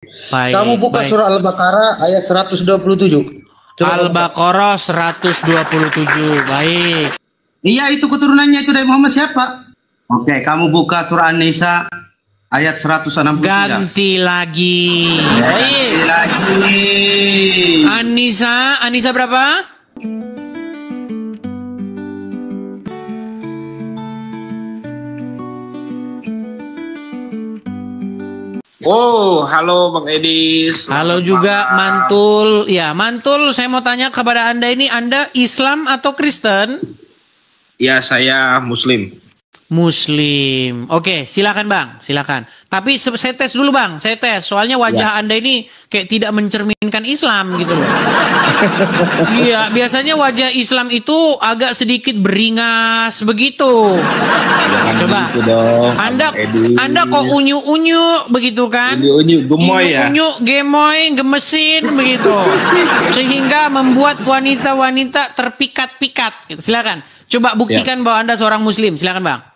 Baik, Kamu buka baik. surah Al-Baqarah ayat 127. Al-Baqarah 127. Baik. Iya, itu keturunannya itu dari Muhammad siapa? Oke, kamu buka surah An-Nisa ayat 163. Ganti lagi. Ganti Baik. lagi. Anissa berapa? Oh, halo Bang Edi. Halo Selamat juga malam. Mantul. Ya, Mantul, saya mau tanya kepada Anda ini, Anda Islam atau Kristen? Ya, saya Muslim. Muslim. Oke, silakan Bang, silakan. Tapi saya tes dulu Bang, saya tes. Soalnya wajah Anda ini kayak tidak mencerminkan Islam gitu loh. Iya, biasanya wajah Islam itu agak sedikit beringas begitu. Jangan Coba. begitu dong, Anda Bang Edi. Anda kok unyu-unyu begitu kan? Unyu-unyu, gemoy ya. Unyu, gemoy, gemesin begitu. Sehingga membuat wanita-wanita terpikat-pikat gitu. Silakan. Coba buktikan bahwa Anda seorang muslim. Silakan, Bang.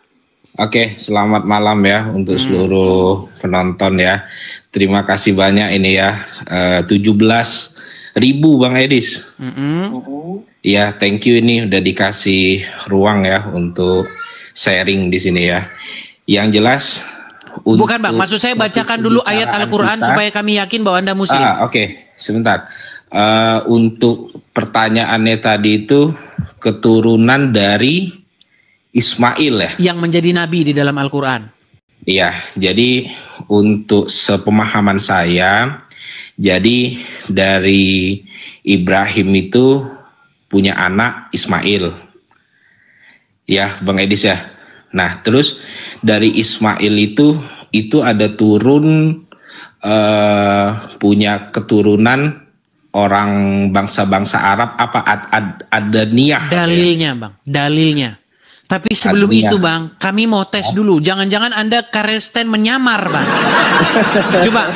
Oke, selamat malam ya untuk seluruh penonton ya. Terima kasih banyak ini ya. 17.000 Bang Edis. Ya, thank you ini udah dikasih ruang ya untuk sharing di sini ya. Yang jelas Bukan Bang, maksud saya bacakan dulu ayat Al-Quran supaya kami yakin bahwa Anda muslim. Oke, sebentar. Untuk pertanyaannya tadi itu keturunan dari Ismail ya? Yang menjadi nabi di dalam Al-Quran. Iya, jadi untuk sepemahaman saya, jadi dari Ibrahim itu punya anak Ismail. Ya, Bang Edis ya. Nah, terus dari Ismail itu ada turun punya keturunan orang bangsa-bangsa Arab apa Adaniyah. Dalilnya, Bang. Dalilnya. Tapi sebelum itu, Bang, kami mau tes dulu. Jangan-jangan Anda Karesten menyamar, Bang. Coba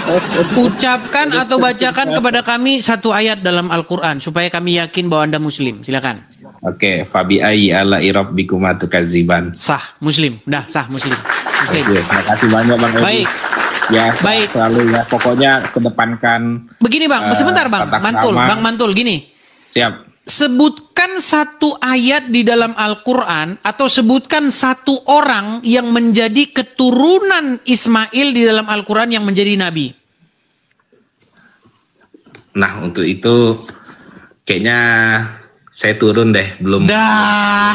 ucapkan atau bacakan kepada kami satu ayat dalam Al-Quran supaya kami yakin bahwa Anda muslim. Silakan. Oke, fabi ayyi ala'i rabbikuma tukadziban. Sah, muslim. Dah, sah, muslim. Muslim. Oke, terima kasih banyak Bang Edis. Baik. Ya, Baik. selalu ya. Pokoknya kedepankan. Begini Bang, sebentar Bang. tata Mantul, krama. Bang Mantul, gini. Siap. Sebutkan satu ayat di dalam Al-Quran atau sebutkan satu orang yang menjadi keturunan Ismail di dalam Al-Quran yang menjadi nabi. Nah, untuk itu kayaknya saya turun deh, belum. Dah.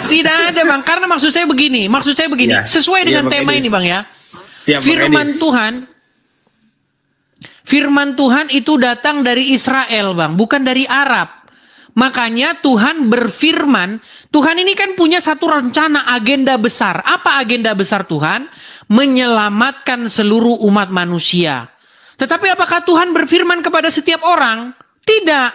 Tidak ada Bang, karena maksud saya begini, Ya. sesuai dengan Bang tema Edis. ini Bang ya. Siap, Bang Edis. Firman Tuhan itu datang dari Israel Bang, bukan dari Arab. Makanya Tuhan berfirman, Tuhan ini kan punya satu rencana agenda besar. Apa agenda besar Tuhan? Menyelamatkan seluruh umat manusia. Tetapi apakah Tuhan berfirman kepada setiap orang? Tidak.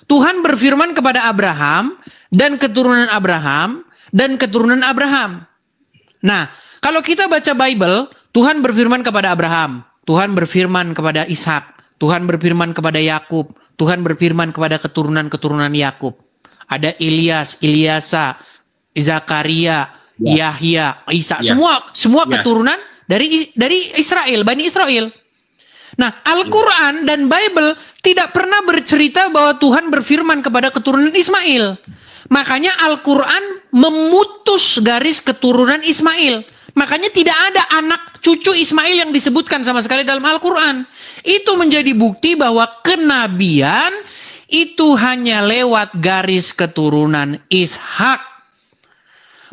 Tuhan berfirman kepada Abraham dan keturunan Abraham dan keturunan Abraham. Nah, kalau kita baca Bible, Tuhan berfirman kepada Abraham, Tuhan berfirman kepada Ishak, Tuhan berfirman kepada Yakub, Tuhan berfirman kepada keturunan-keturunan Yakub. Ada Ilyas, Ilyasa, Zakaria, Yahya, Isa, semua keturunan dari Israel, Bani Israel. Nah, Al-Quran dan Bible tidak pernah bercerita bahwa Tuhan berfirman kepada keturunan Ismail. Makanya Al-Quran memutus garis keturunan Ismail. Makanya tidak ada anak cucu Ismail yang disebutkan sama sekali dalam Al-Quran. Itu menjadi bukti bahwa kenabian itu hanya lewat garis keturunan Ishak.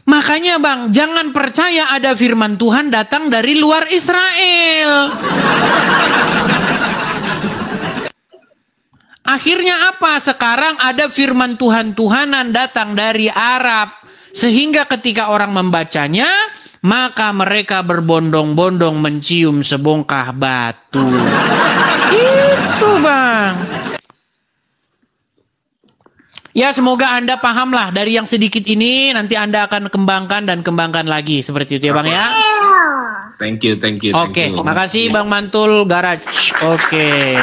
Makanya Bang, jangan percaya ada firman Tuhan datang dari luar Israel. Akhirnya apa? Sekarang ada firman Tuhan-Tuhanan datang dari Arab. Sehingga ketika orang membacanya, maka mereka berbondong-bondong mencium sebongkah batu. Itu Bang. Ya semoga Anda pahamlah dari yang sedikit ini. Nanti Anda akan kembangkan dan kembangkan lagi. Seperti itu ya Bang ya. Thank you. Oke, makasih Bang Mantul Garage. Oke.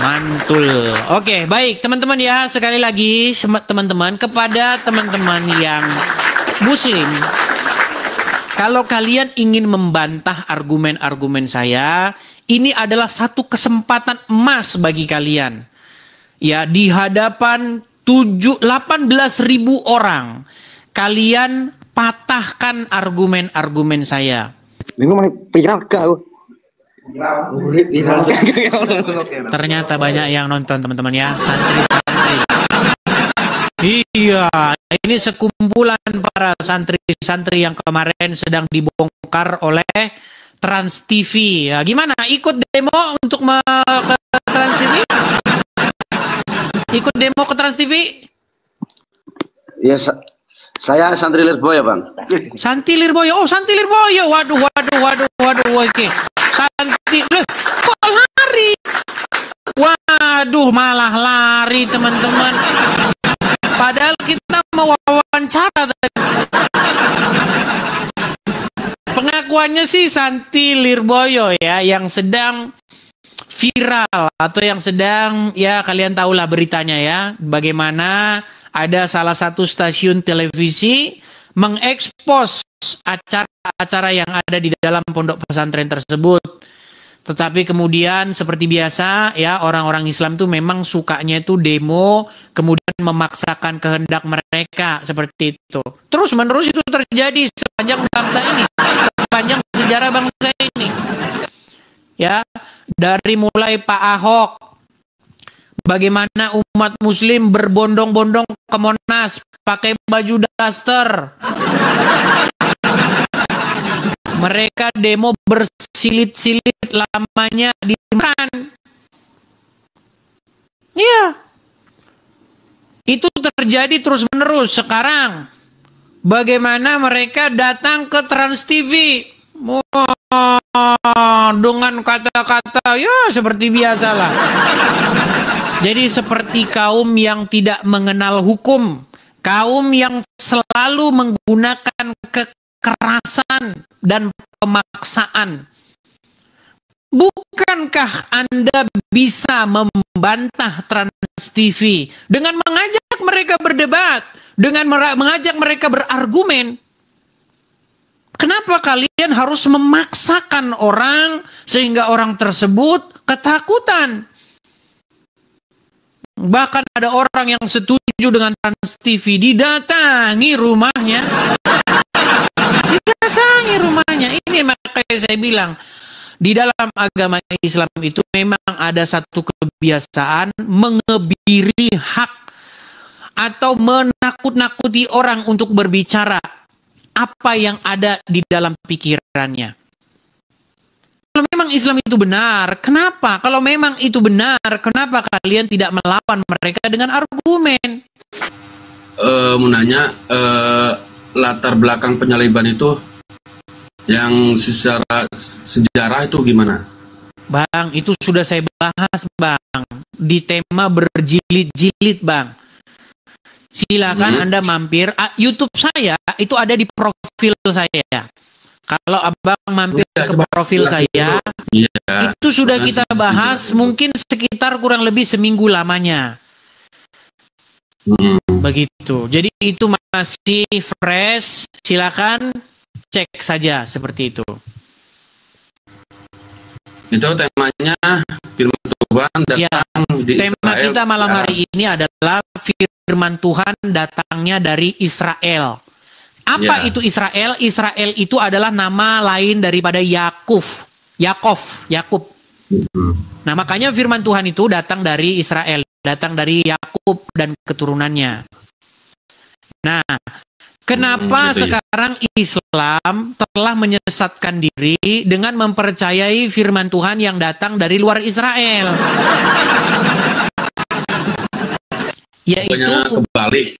Mantul. Oke, baik teman-teman ya. Sekali lagi teman-teman, kepada teman-teman yang Muslim, Kalau kalian ingin membantah argumen-argumen saya, ini adalah satu kesempatan emas bagi kalian. Ya, di hadapan 18.000 orang, kalian patahkan argumen-argumen saya. Ternyata banyak yang nonton, teman-teman ya, santri-santri. Iya, ini sekumpulan para santri-santri yang kemarin sedang dibongkar oleh Trans TV. Ya, gimana? Ikut demo untuk ke Trans TV? Ikut demo ke Trans TV? Ya, saya Santri Lirboyo, Bang. Santi Lirboyo. Oh, Santi Lirboyo. Waduh. Oke. Santi, kok lari? Waduh, malah lari, teman-teman. Padahal kita mau wawancara tadi. Pengakuannya sih Santi Lirboyo ya, yang sedang viral atau yang sedang, ya kalian tahulah beritanya ya, bagaimana ada salah satu stasiun televisi mengekspos acara-acara yang ada di dalam pondok pesantren tersebut. Tetapi kemudian seperti biasa ya, orang-orang Islam tuh memang sukanya itu demo, kemudian memaksakan kehendak mereka seperti itu. Terus menerus itu terjadi sepanjang bangsa ini, sepanjang sejarah bangsa ini. Ya, dari mulai Pak Ahok, bagaimana umat muslim berbondong-bondong ke Monas pakai baju daster. Mereka demo bersilit-silit lamanya di makan. Iya. Itu terjadi terus-menerus. Sekarang bagaimana mereka datang ke Trans TV? Dengan kata-kata ya seperti biasalah. Jadi seperti kaum yang tidak mengenal hukum, kaum yang selalu menggunakan kekerasan dan pemaksaan. Bukankah Anda bisa membantah Trans TV dengan mengajak mereka berdebat, dengan mengajak mereka berargumen? Kenapa kalian harus memaksakan orang sehingga orang tersebut ketakutan? Bahkan ada orang yang setuju dengan Trans TV, didatangi rumahnya. Didatangi rumahnya. Ini makanya saya bilang, di dalam agama Islam itu memang ada satu kebiasaan mengebiri hak atau menakut-nakuti orang untuk berbicara apa yang ada di dalam pikirannya. Kalau memang Islam itu benar, kenapa? Kalau memang itu benar, kenapa kalian tidak melawan mereka dengan argumen? Mau nanya, latar belakang penyaliban itu yang secara sejarah itu gimana? Bang, itu sudah saya bahas, Bang. Di tema berjilid-jilid, Bang. Silakan Anda mampir. YouTube saya itu ada di profil saya. Kalau Abang mampir ke profil saya, itu sudah kita bahas mungkin sekitar kurang lebih seminggu lamanya. Begitu. Jadi itu masih fresh. Silakan cek saja seperti itu. Itu temanya firman Tuhan datang di tema Israel. kita malam hari ini adalah firman Tuhan datangnya dari Israel. Apa itu Israel? Israel itu adalah nama lain daripada Yakub. Nah, makanya firman Tuhan itu datang dari Israel, datang dari Yakub dan keturunannya. Nah, kenapa sekarang Islam telah menyesatkan diri dengan mempercayai firman Tuhan yang datang dari luar Israel? Yaitu kebalik.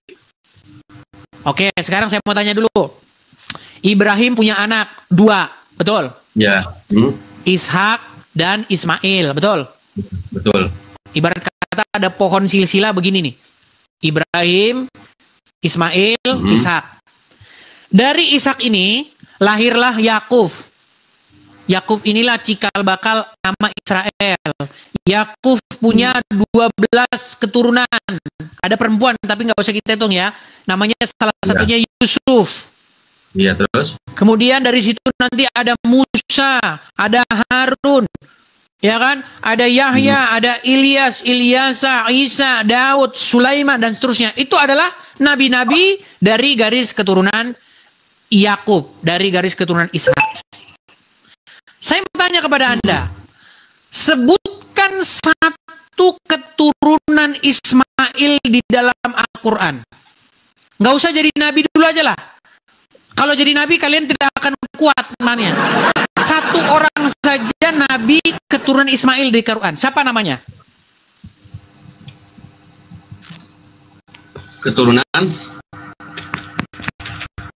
Oke, sekarang saya mau tanya dulu. Ibrahim punya anak 2, betul? Ya. Ishak dan Ismail, betul? Betul. Ibarat kata ada pohon silsilah begini nih. Ibrahim, Ismail, Ishak. Dari Ishak ini lahirlah Yakub. Yakub inilah cikal bakal nama Israel. Yakub punya 12 keturunan. Ada perempuan tapi nggak usah kita hitung ya. Namanya salah satunya Yusuf. Iya, terus? Kemudian dari situ nanti ada Musa, ada Harun, ya kan? Ada Yahya, ada Ilyas, Ilyasa, Isa, Daud, Sulaiman, dan seterusnya. Itu adalah nabi-nabi dari garis keturunan Yakub, dari garis keturunan Ishak. Saya mau tanya kepada Anda, sebutkan satu keturunan Ismail di dalam Al-Quran. Nggak usah jadi nabi dulu aja lah. Kalau jadi nabi kalian tidak akan kuat imannya. Satu orang saja nabi keturunan Ismail di Quran. Siapa namanya?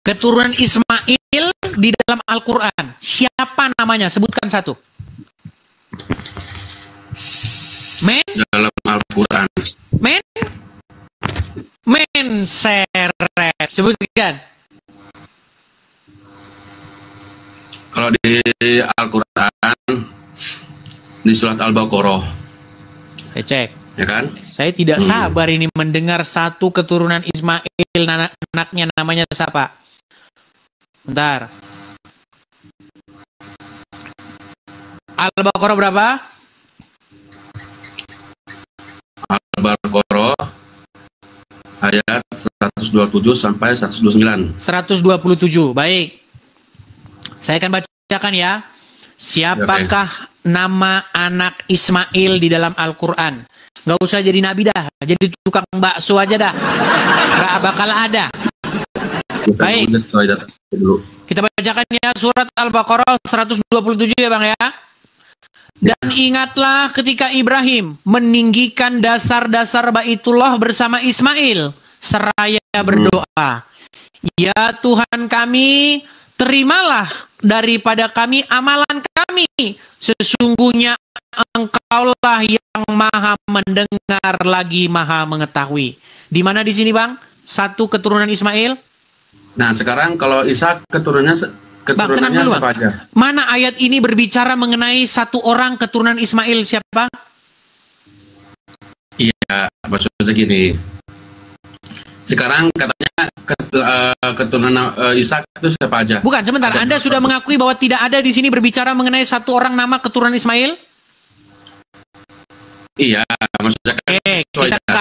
Keturunan Ismail di dalam Al-Quran. Siapa namanya? Sebutkan satu. Men? Dalam Al-Quran. Men seret. Sebutkan. Kalau di Al-Quran, di surat Al-Baqarah. Saya cek. Ya kan? Saya tidak sabar ini mendengar satu keturunan Ismail, anaknya namanya siapa? Bentar. Al-Baqarah berapa? Al-Baqarah ayat 127 sampai 129. 127. Baik. Saya akan bacakan ya. Siapakah nama anak Ismail di dalam Al-Quran? Nggak usah jadi nabi dah. Jadi tukang bakso aja dah. Nggak bakal ada. Baik. Kita bacakan ya surat Al-Baqarah 127 ya Bang ya. Dan ingatlah ketika Ibrahim meninggikan dasar-dasar Baitullah bersama Ismail seraya berdoa. Ya Tuhan kami, terimalah daripada kami amalan kami. Sesungguhnya Engkaulah yang maha mendengar lagi maha mengetahui. Di mana di sini Bang? Satu keturunan Ismail. Nah sekarang kalau Ishak keturunannya siapa aja? Mana ayat ini berbicara mengenai satu orang keturunan Ismail siapa? Iya, maksudnya gini. Sekarang katanya keturunan Ishak itu siapa aja? Bukan, sebentar. Anda sudah mengakui bahwa tidak ada di sini berbicara mengenai satu orang nama keturunan Ismail? Iya, maksudnya kan. Kita ke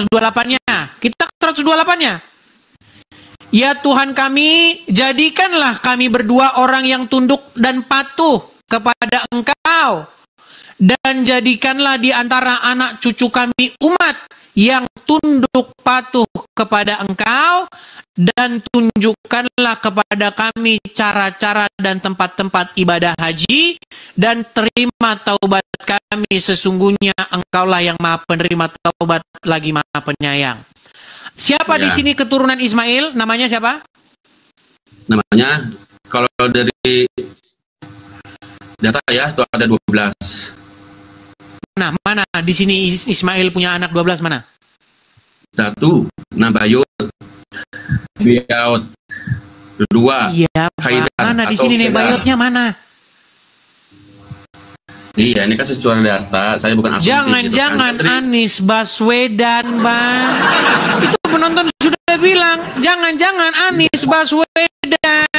128-nya. Kita ke 128-nya. Ya Tuhan kami, jadikanlah kami berdua orang yang tunduk dan patuh kepada Engkau. Dan jadikanlah di antara anak cucu kami umat yang tunduk patuh kepada Engkau. Dan tunjukkanlah kepada kami cara-cara dan tempat-tempat ibadah haji. Dan terima taubat kami, sesungguhnya Engkaulah yang maha penerima taubat lagi maha penyayang. Siapa di sini keturunan Ismail? Namanya siapa? Namanya, kalau dari data ya, itu ada 12. Mana di sini Ismail punya anak 12 mana? Satu, Nabayut, Biaut. Dua, iya, mana di sini Nebayotnya mana? Iya, ini kan sesuai data. Saya bukan asumsi. Jangan-jangan gitu kan. Anies Baswedan, Bang. Itu penonton sudah bilang, jangan-jangan Anies Baswedan.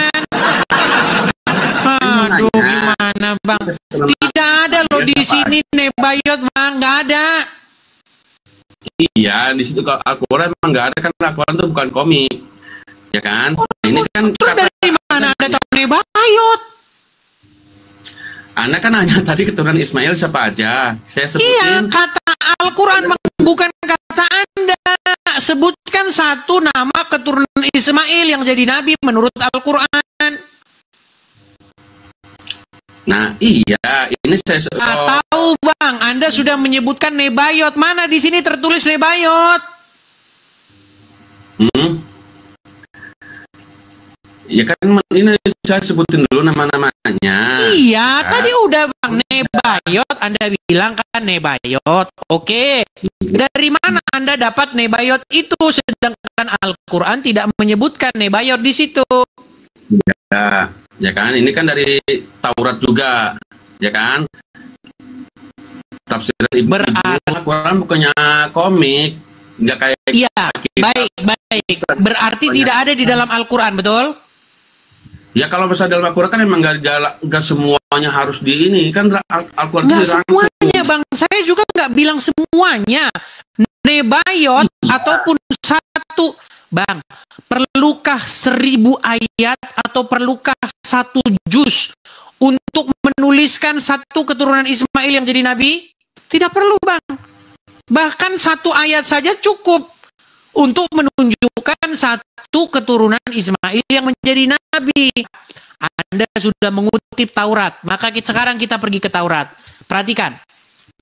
Aduh, gimana, Bang? Tidak ada loh di sini Nebayot, Bang. Nggak ada. Iya, di situ kalau Al-Quran memang nggak ada, kan Al-Quran itu bukan komik. Ya kan? Ini kan dari mana ada tahu Nebayot? Anda kan hanya tadi keturunan Ismail siapa aja. Saya sebutin. Iya, kata Al-Quran bukan kata Anda. Sebutkan satu nama keturunan Ismail yang jadi nabi menurut Al-Quran. Nah, iya, ini saya tahu Bang, Anda sudah menyebutkan Nebayot. Mana di sini tertulis Nebayot? Ya kan ini saya sebutin dulu nama-namanya. Iya, ya. Tadi udah Bang Nebayot, Anda bilang kan Nebayot. Oke. Dari mana Anda dapat Nebayot itu sedangkan Al-Qur'an tidak menyebutkan Nebayot di situ? Ya kan, ini kan dari Taurat juga, ya kan? Tafsir Ibu Al-Qur'an bukannya komik, nggak kayak. Iya, baik. Berarti tidak ada di dalam Al-Qur'an, betul? Ya kalau misalnya dalam Al-Quran kan emang nggak semuanya harus di ini kan Al-Quran itu Nggak dirangkum. semuanya bang, saya juga nggak bilang semuanya. Nebayot ataupun satu bang, perlukah 1000 ayat atau perlukah 1 juz untuk menuliskan satu keturunan Ismail yang jadi nabi? Tidak perlu bang. Bahkan 1 ayat saja cukup untuk menunjukkan satu keturunan Ismail yang menjadi nabi. Anda sudah mengutip Taurat, maka sekarang kita pergi ke Taurat. Perhatikan,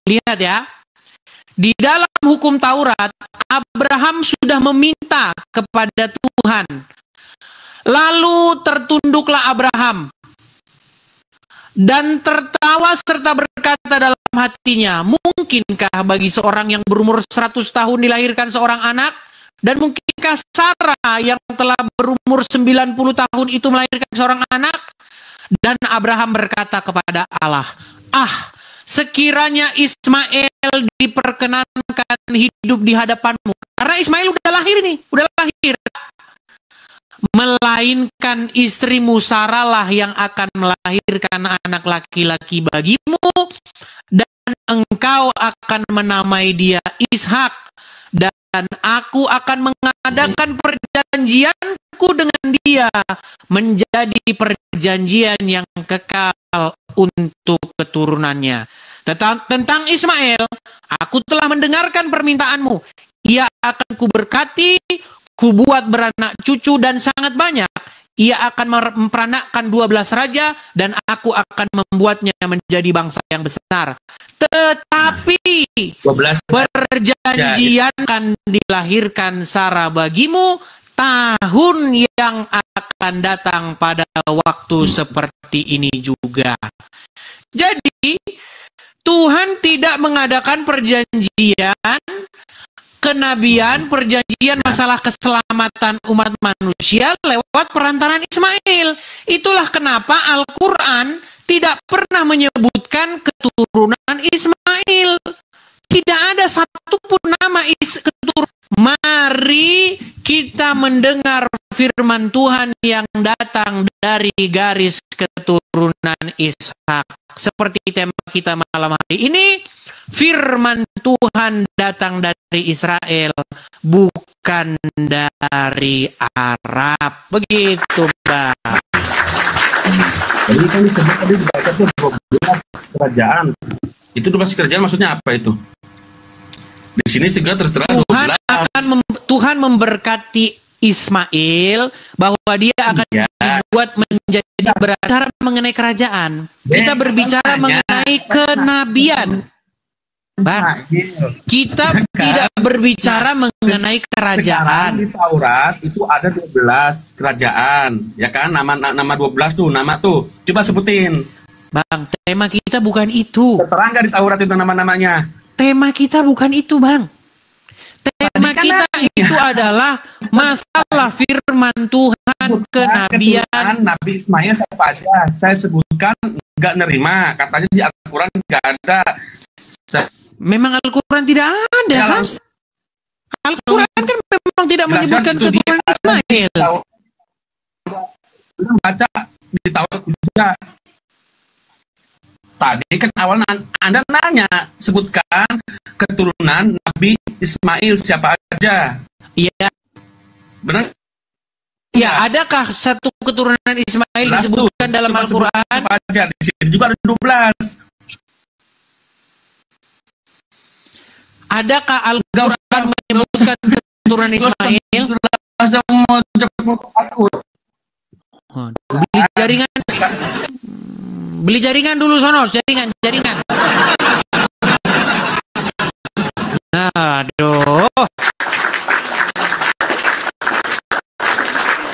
lihat ya. Di dalam hukum Taurat, Abraham sudah meminta kepada Tuhan. Lalu tertunduklah Abraham dan tertawa serta berkata dalam hatinya, mungkinkah bagi seorang yang berumur 100 tahun dilahirkan seorang anak? Dan mungkinkah Sarah yang telah berumur 90 tahun itu melahirkan seorang anak? Dan Abraham berkata kepada Allah, sekiranya Ismail diperkenankan hidup di hadapanmu. Karena Ismail udah lahir nih, udah lahir. Melainkan istrimu Sarah lah yang akan melahirkan anak laki-laki bagimu. Dan engkau akan menamai dia Ishak. Dan aku akan mengadakan perjanjianku dengan dia menjadi perjanjian yang kekal untuk keturunannya. Tentang Ismail, aku telah mendengarkan permintaanmu. Ia akan kuberkati, kubuat beranak cucu dan sangat banyak. Ia akan memperanakkan 12 raja dan aku akan membuatnya menjadi bangsa yang besar. Tetapi 12 perjanjian akan dilahirkan Sarah bagimu tahun yang akan datang pada waktu seperti ini juga. Jadi Tuhan tidak mengadakan perjanjian kenabian, perjanjian masalah keselamatan umat manusia lewat perantaraan Ismail. Itulah kenapa Al-Quran tidak pernah menyebutkan keturunan Ismail. Tidak ada satupun nama keturunan. Mari kita mendengar firman Tuhan yang datang dari garis keturunan Ishak. Seperti tema kita malam hari ini, firman Tuhan datang dari Israel, bukan dari Arab. Begitu, Bang. Jadi kan disebut tadi dibaca tuh 12 kerajaan. Itu 12 kerajaan maksudnya apa itu? Di sini segera tertera 12. Tuhan memberkati Ismail bahwa dia akan dibuat menjadi berbicara mengenai kerajaan. Kita berbicara mengenai kenabian. Bang, kita tidak berbicara mengenai kerajaan. Di Taurat itu ada 12 kerajaan, ya kan? Nama 12 tuh, nama tuh. Coba sebutin. Bang, tema kita bukan itu. Tertera nggak di Taurat itu nama-namanya? Tema kita bukan itu, Bang. Tema kita itu adalah masalah firman Tuhan, kenabian. Nabi Ismail siapa aja? Saya sebutkan nggak nerima. Katanya di Al-Quran nggak ada. Memang Al-Quran tidak ada, Ya, kan? Al-Quran kan memang tidak menyebutkan keturunan Ismail. Baca di Taurat juga. Tadi kan awalnya Anda nanya, sebutkan keturunan Nabi Ismail siapa aja. Iya. Benar? Ya, adakah satu keturunan Ismail disebutkan dalam Al-Quran? Siapa aja? Di sini juga ada 12. Adakah Al-Quran menyebutkan keturunan Ismail? Beli jaringan. Beli jaringan dulu sono, jaringan. Aduh.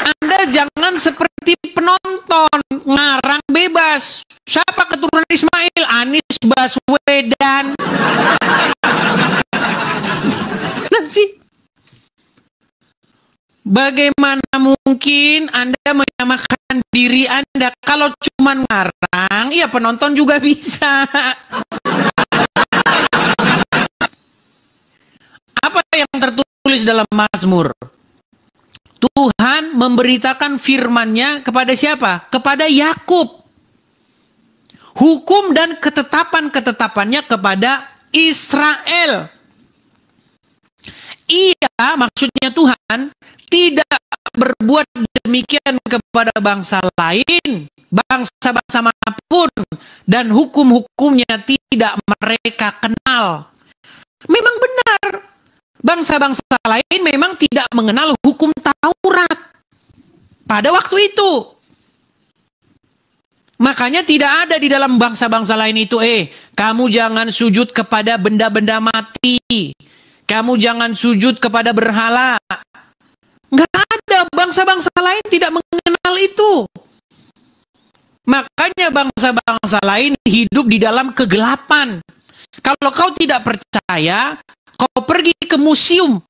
Anda jangan seperti penonton, ngarang bebas. Siapa keturunan Ismail? Anies Baswedan. Sih. Bagaimana mungkin Anda menyamakan diri Anda? Kalau cuma ngarang, ya penonton juga bisa. Apa yang tertulis dalam Mazmur? Tuhan memberitakan firman-Nya kepada siapa? Kepada Yakub. Hukum dan ketetapan-ketetapannya kepada Israel. Ia, maksudnya Tuhan, tidak berbuat demikian kepada bangsa lain, bangsa-bangsa manapun, dan hukum-hukumnya tidak mereka kenal. Memang benar, bangsa-bangsa lain memang tidak mengenal hukum Taurat pada waktu itu. Makanya tidak ada di dalam bangsa-bangsa lain itu, kamu jangan sujud kepada benda-benda mati. Kamu jangan sujud kepada berhala. Nggak ada, bangsa-bangsa lain tidak mengenal itu. Makanya bangsa-bangsa lain hidup di dalam kegelapan. Kalau kau tidak percaya, kau pergi ke museum.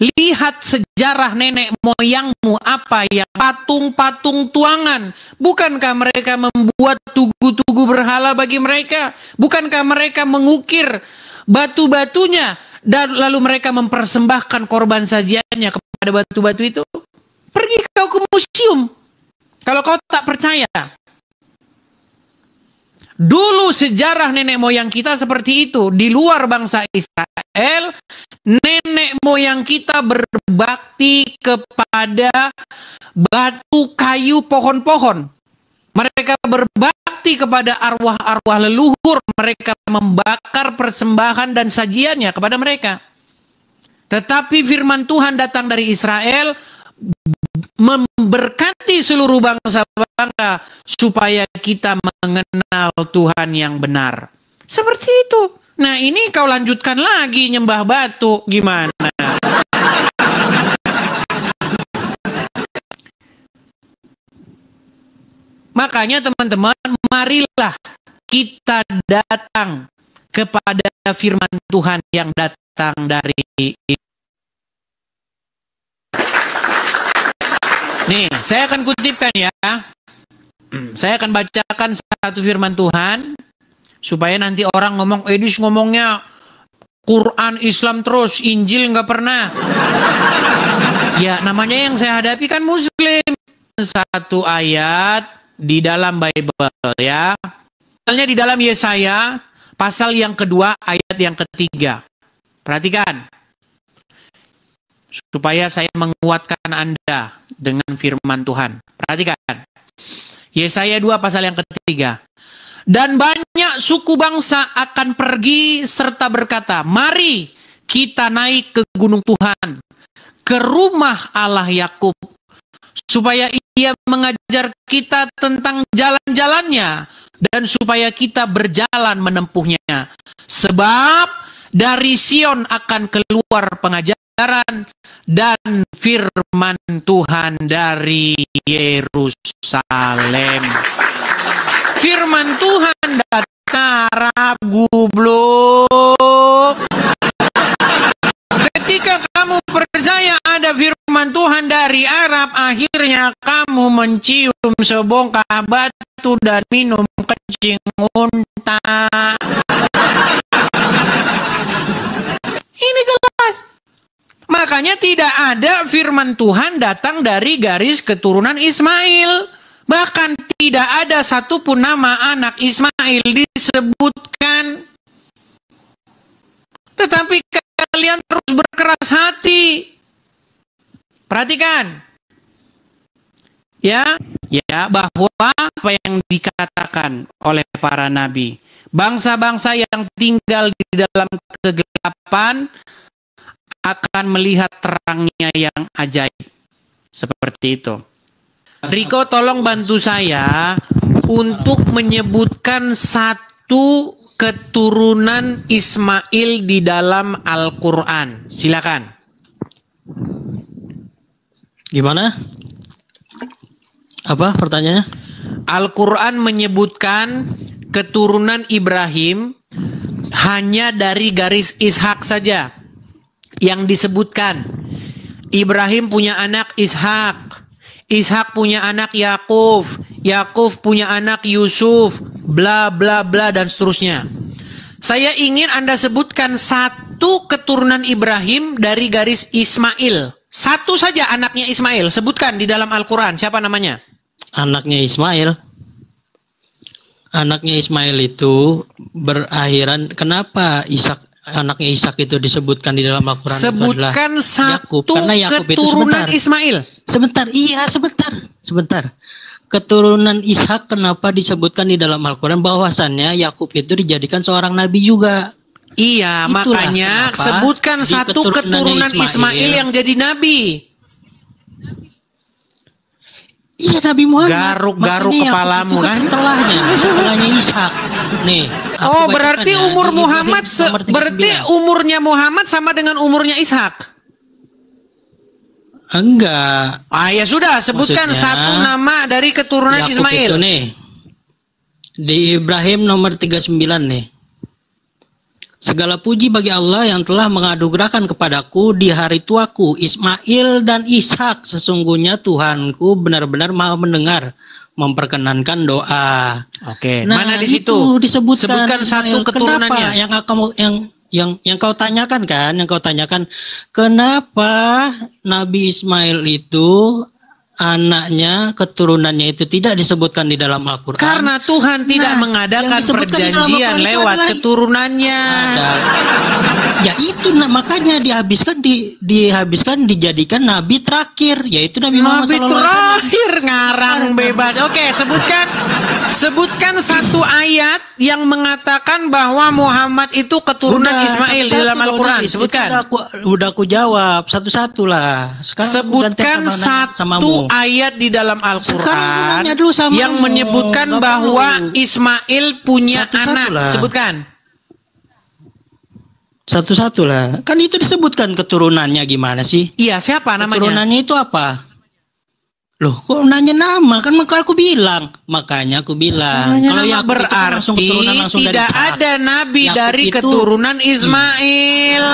Lihat sejarah nenek moyangmu apa yang patung-patung tuangan. Bukankah mereka membuat tugu-tugu berhala bagi mereka? Bukankah mereka mengukir batu-batunya? Dan lalu mereka mempersembahkan korban sajiannya kepada batu-batu itu. Pergi kau ke museum. Kalau kau tak percaya. Dulu sejarah nenek moyang kita seperti itu. Di luar bangsa Israel, nenek moyang kita berbakti kepada batu, kayu, pohon-pohon. Mereka berbakti kepada arwah-arwah leluhur. Mereka membakar persembahan dan sajiannya kepada mereka. Tetapi firman Tuhan datang dari Israel, memberkati seluruh bangsa-bangsa supaya kita mengenal Tuhan yang benar. Seperti itu. Nah, ini kau lanjutkan lagi nyembah batu. Gimana? Makanya teman-teman, marilah kita datang kepada firman Tuhan yang datang dari. Nih, saya akan kutipkan ya. Saya akan bacakan satu firman Tuhan supaya nanti orang ngomong, Edis ngomongnya Quran Islam terus, Injil nggak pernah. Ya, namanya yang saya hadapi kan Muslim. Satu ayat di dalam Bible ya. Misalnya di dalam Yesaya pasal yang kedua ayat yang ketiga. Perhatikan. Supaya saya menguatkan Anda dengan firman Tuhan. Perhatikan. Yesaya 2 pasal yang ketiga. Dan banyak suku bangsa akan pergi serta berkata, mari kita naik ke gunung Tuhan, ke rumah Allah Yakub, supaya ia mengajar kita tentang jalan-jalannya, dan supaya kita berjalan menempuhnya. Sebab dari Sion akan keluar pengajaran dan firman Tuhan dari Yerusalem. Firman Tuhan datang Arab goblok. Ketika kamu percaya ada firman Tuhan dari Arab, akhirnya kamu mencium sebongkah batu dan minum kencing unta. Ini jelas. Makanya tidak ada firman Tuhan datang dari garis keturunan Ismail. Bahkan tidak ada satupun nama anak Ismail disebutkan. Tetapi kalian terus berkeras hati. Perhatikan. Ya, bahwa apa yang dikatakan oleh para nabi. Bangsa-bangsa yang tinggal di dalam kegelapan akan melihat terangnya yang ajaib. Seperti itu. Riko, tolong bantu saya untuk menyebutkan satu keturunan Ismail di dalam Al-Quran. Silakan. Gimana? Apa pertanyaannya? Al-Quran menyebutkan keturunan Ibrahim hanya dari garis Ishak saja yang disebutkan. Ibrahim punya anak Ishak. Ishak punya anak Yakub, Yakub punya anak Yusuf, bla bla bla dan seterusnya. Saya ingin Anda sebutkan satu keturunan Ibrahim dari garis Ismail, Satu saja anaknya Ismail, sebutkan di dalam Al-Quran, siapa namanya? Anaknya Ismail. Anaknya Ismail itu berakhiran, kenapa anaknya Ishak itu disebutkan di dalam Al-Quran? Sebutkan satu Yakub, karena Yakub keturunan itu Ismail. Sebentar. Keturunan Ishak kenapa disebutkan di dalam Al-Quran? Bahwasannya Yakub itu dijadikan seorang nabi juga. Iya, Itulah makanya sebutkan satu keturunan Ismail yang jadi nabi. Iya, Nabi Muhammad. Garuk-garuk kepalamu kan? Setelahnya Ishak. Nih. Oh, berarti umur Muhammad berarti umurnya Muhammad sama dengan umurnya Ishak. Enggak. Ah, ya sudah, sebutkan satu nama dari keturunan Yakub Ismail. Itu nih. Di Ibrahim nomor 39 nih. Segala puji bagi Allah yang telah menganugerahkan kepadaku di hari tuaku Ismail dan Ishak. Sesungguhnya Tuhanku benar-benar Maha mendengar, memperkenankan doa. Oke, Nah, mana di situ? Sebutkan satu keturunannya. Kenapa yang kau tanyakan kan? Yang kau tanyakan, kenapa Nabi Ismail itu anaknya, keturunannya itu tidak disebutkan di dalam Al-Quran? Karena Tuhan tidak mengadakan perjanjian lewat keturunannya. Ya itu makanya dihabiskan dijadikan nabi terakhir, yaitu Nabi Muhammad Nabi terakhir ngarang bebas. Oke, sebutkan satu ayat yang mengatakan bahwa Muhammad itu keturunan Ismail di dalam Al-Quran. Sebutkan. Udah aku jawab satu-satu lah. Sebutkan satu ayat di dalam Al-Quran yang menyebutkan bahwa Ismail punya anak. Sebutkan. Satu-satu lah. Kan itu disebutkan keturunannya gimana sih? Iya, siapa namanya? Keturunannya itu apa? Loh, kok nanya nama? Kan aku bilang. Makanya aku bilang. Kalau ya berarti langsung tidak ada nabi dari keturunan Ismail.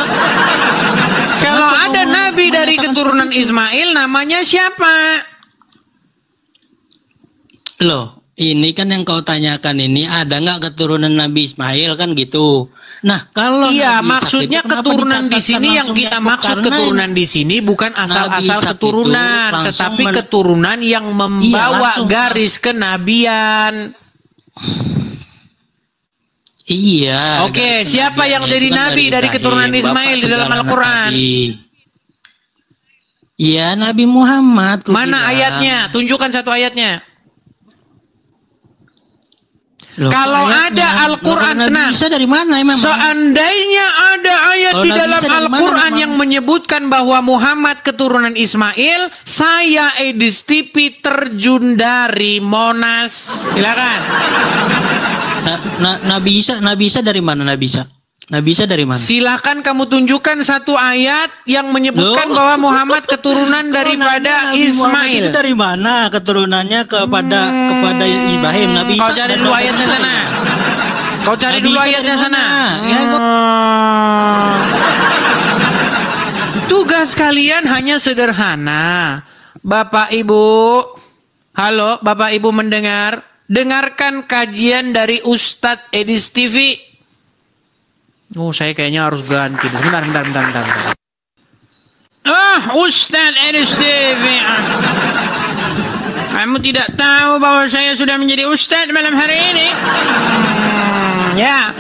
Kalau ada nabi dari keturunan Ismail, namanya siapa? Loh, ini kan yang kau tanyakan ini, ada nggak keturunan Nabi Ismail kan gitu? Nah, kalau iya, maksudnya keturunan di sini yang kita maksud keturunan di sini bukan asal-asal keturunan, tetapi keturunan yang membawa garis kenabian. Iya. Oke, siapa yang jadi nabi dari keturunan Ismail di dalam Al-Quran? Iya, Nabi Muhammad. Mana ayatnya? Tunjukkan satu ayatnya. Loh, kalau ada Al-Quran, tenang. Bisa dari mana emang? Seandainya ada ayat di dalam Al-Quran yang menyebutkan bahwa Muhammad keturunan Ismail, saya Edis TV terjun dari Monas. Silakan. Nabi Isa dari mana Nabi Isa? Nabi Isa dari mana? Silakan kamu tunjukkan satu ayat yang menyebutkan bahwa Muhammad keturunan daripada Ismail. Itu dari mana keturunannya kepada Ibrahim? Nabi Isa. Kau cari dulu ayatnya sana. Kau cari dulu ayatnya sana. Tugas kalian hanya sederhana. Bapak Ibu, halo, Bapak Ibu mendengar? Dengarkan kajian dari Ustadz Edis TV. Oh, saya kayaknya harus ganti. Bentar. Ustadz Edis TV. Kamu tidak tahu bahwa saya sudah menjadi Ustadz malam hari ini? Ya.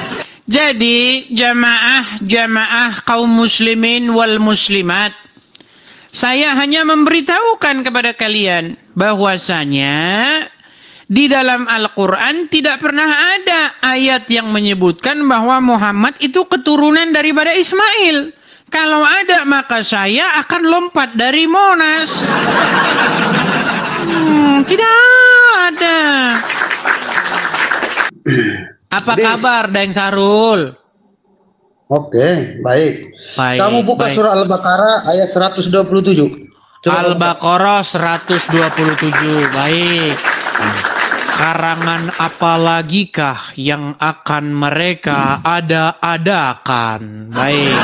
Jadi, jamaah kaum muslimin wal muslimat. Saya hanya memberitahukan kepada kalian bahwasanya di dalam Al-Quran tidak pernah ada ayat yang menyebutkan bahwa Muhammad itu keturunan daripada Ismail. Kalau ada, maka saya akan lompat dari Monas. Tidak ada. Apa kabar, Daeng Sarul? Oke, baik. Kamu buka surah Al-Baqarah ayat 127. Al-Baqarah 127. Baik. Karangan apalagikah yang akan mereka adakan? Baik.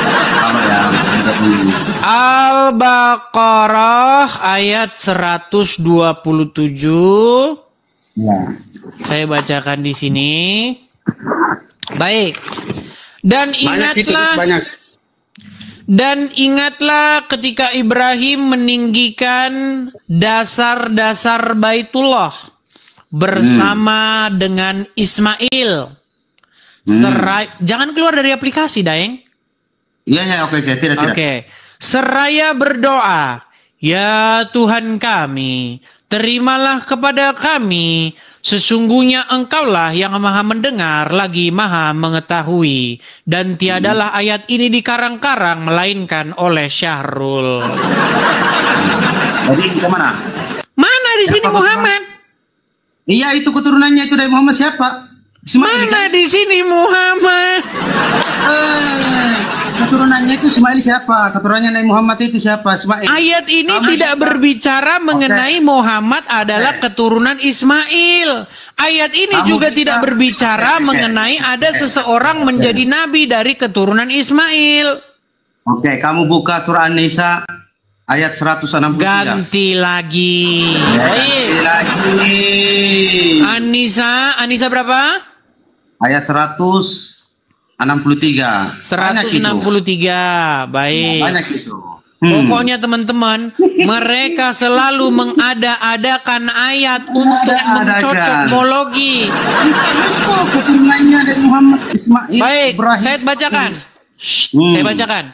Al-Baqarah ayat 127. Ya. Saya bacakan di sini. Baik. Dan ingatlah Dan ingatlah ketika Ibrahim meninggikan dasar-dasar Baitullah bersama dengan Ismail. Jangan keluar dari aplikasi, Daeng. Iya, oke, tidak. Oke. Seraya berdoa, ya Tuhan kami, terimalah kepada kami, sesungguhnya Engkaulah yang maha mendengar lagi maha mengetahui. Dan tiadalah ayat ini dikarang-karang melainkan oleh Syahrul. Jadi kemana? Mana di sini Muhammad? Iya, itu keturunannya itu dari Muhammad siapa? Ismail, Mana di sini Muhammad? Keturunannya itu Ismail siapa? Keturunannya Nabi Muhammad itu siapa? Ismail. Ayat ini tidak berbicara mengenai Muhammad adalah keturunan Ismail. Ayat ini juga tidak berbicara mengenai ada seseorang menjadi nabi dari keturunan Ismail. Oke, kamu buka surah An-Nisa ayat 163. Ganti lagi. Ganti lagi. An-Nisa berapa? Ayat 163. 163. Baik. Banyak itu. Pokoknya teman-teman, mereka selalu mengada-adakan ayat untuk mencocokmologi. Itu keturunannya dari Muhammad Ismail. Baik, Ibrahim. saya bacakan. Saya bacakan.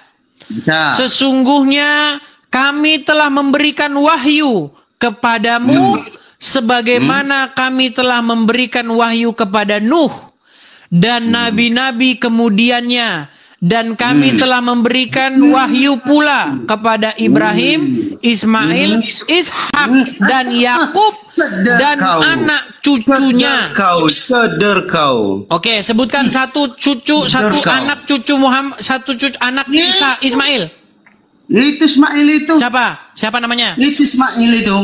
Sesungguhnya kami telah memberikan wahyu kepadamu sebagaimana kami telah memberikan wahyu kepada Nuh dan nabi-nabi kemudiannya, dan kami telah memberikan wahyu pula kepada Ibrahim, Ismail, Ishak dan Yakub dan anak cucunya. Ceder kau. Oke, sebutkan satu cucu, satu anak cucu Muhammad, satu cucu anak Isa, Ismail. Itu Ismail itu. Siapa? Siapa namanya? Itu Ismail itu.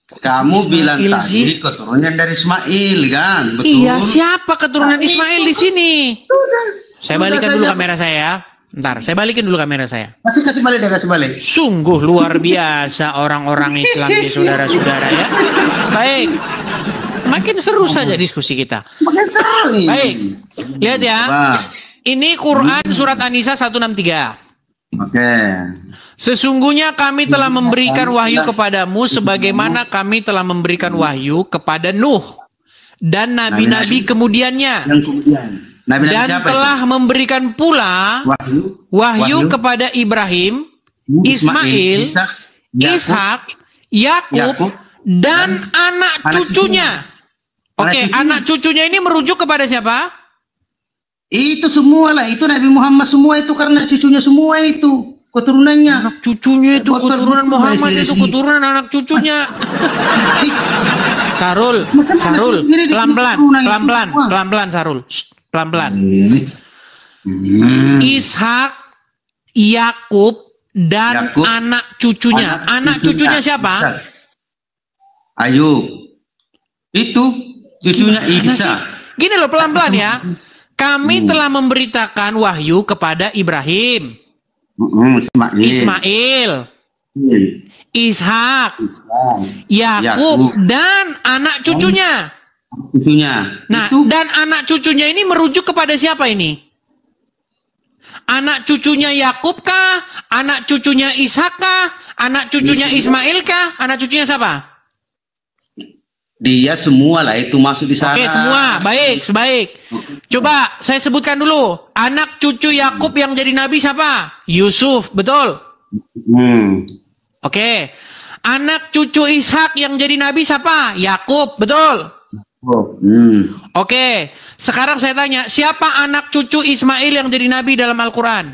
Kamu Ismail bilang sih. tadi keturunan dari Ismail kan? Betul. Iya, siapa keturunan Ismail di sini? Saya balikan dulu kamera saya. Ntar, saya balikin dulu kamera saya. Kasih balik deh, kasih balik. Sungguh luar biasa orang-orang Islam di saudara-saudara ya. Baik. Makin seru saja diskusi kita. Makin seru ini. Baik. Lihat ya. Ini Quran surat An-Nisa 163. Oke. Sesungguhnya kami telah memberikan wahyu kepadamu sebagaimana kami telah memberikan wahyu kepada Nuh dan nabi-nabi kemudiannya. Yang kemudian. Nabi-nabi Dan siapa telah itu? memberikan pula wahyu kepada Ibrahim, Ismail, Ishak, Yakub, dan anak cucunya. Oke, anak cucunya ini merujuk kepada siapa? Itu semua lah, itu Nabi Muhammad semua itu karena cucunya semua itu keturunannya. Anak cucunya itu keturunan Muhammad, itu keturunan anak cucunya. Sarul, pelan-pelan, Sarul, pelan-pelan. Ishak, Yakub, dan anak cucunya. Anak cucunya siapa? Ayub. Itu cucunya Isa. Gini loh, pelan-pelan ya. Kami telah memberitakan wahyu kepada Ibrahim, Ismail, Ishak, Yakub, dan anak cucunya. Nah, dan anak cucunya ini merujuk kepada siapa ini? Anak cucunya Yakub kah? Anak cucunya Ishak kah? Anak cucunya Ismail kah? Anak cucunya siapa? Dia semua lah itu masuk di sana. Oke, semua. Baik, sebaik. Coba saya sebutkan dulu. Anak cucu Yakub yang jadi nabi siapa? Yusuf, betul? Oke. Anak cucu Ishak yang jadi nabi siapa? Yakub, betul? Oke. Sekarang saya tanya, siapa anak cucu Ismail yang jadi nabi dalam Al-Quran?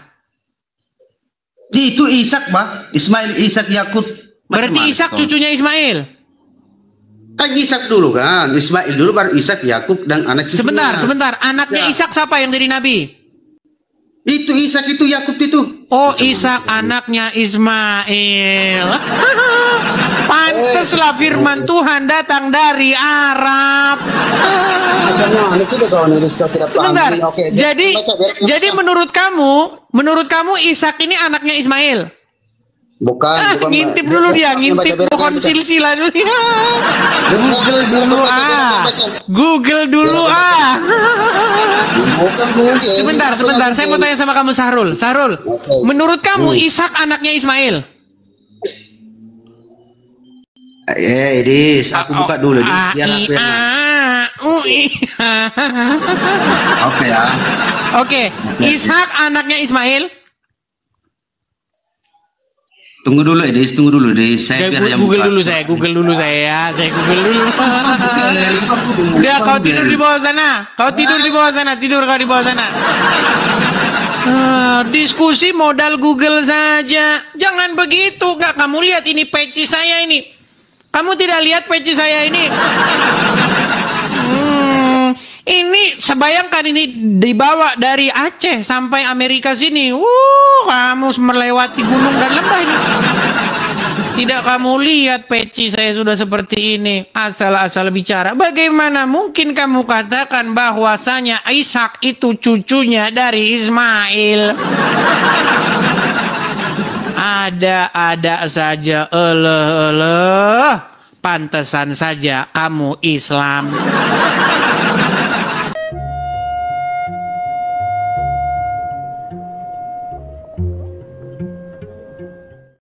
Itu Ishak, Pak. Ismail, Ishak, Yakub. Berarti Ishak cucunya Ismail? Kan Ishak dulu kan, Ismail dulu baru Ishak, Yakub dan anak cucunya. Sebentar. Anaknya Ishak siapa yang jadi nabi? Itu Ishak itu Yakub itu. Oh, Ishak anaknya Ismail. Pantaslah firman Tuhan datang dari Arab. Sebentar. Jadi menurut kamu Ishak ini anaknya Ismail? Bukan, bukan. Ngintip dulu dia, ngintip pohon silsilah dulu ya. Google dulu Google dulu Bukan Google. Sebentar, saya mau tanya sama kamu Sahrul. Sahrul, menurut kamu Ishak anaknya Ismail? Idris, aku buka dulu, biar aku yang Oke ya. Oke, Ishak anaknya Ismail? Tunggu dulu, Idris, Saya biar yang Google buka. dulu saya Google dulu. Udah, kau tidur di bawah sana. Tidur kau di bawah sana. Diskusi modal Google saja. Jangan begitu, nggak kamu lihat ini peci saya ini. Kamu tidak lihat peci saya ini? Ini sebayangkan ini dibawa dari Aceh sampai Amerika sini. Kamu melewati gunung dan lembah ini. Tidak kamu lihat peci saya sudah seperti ini. Asal-asal bicara. Bagaimana mungkin kamu katakan bahwasanya Ishak itu cucunya dari Ismail? Ada-ada saja. Pantesan saja kamu Islam.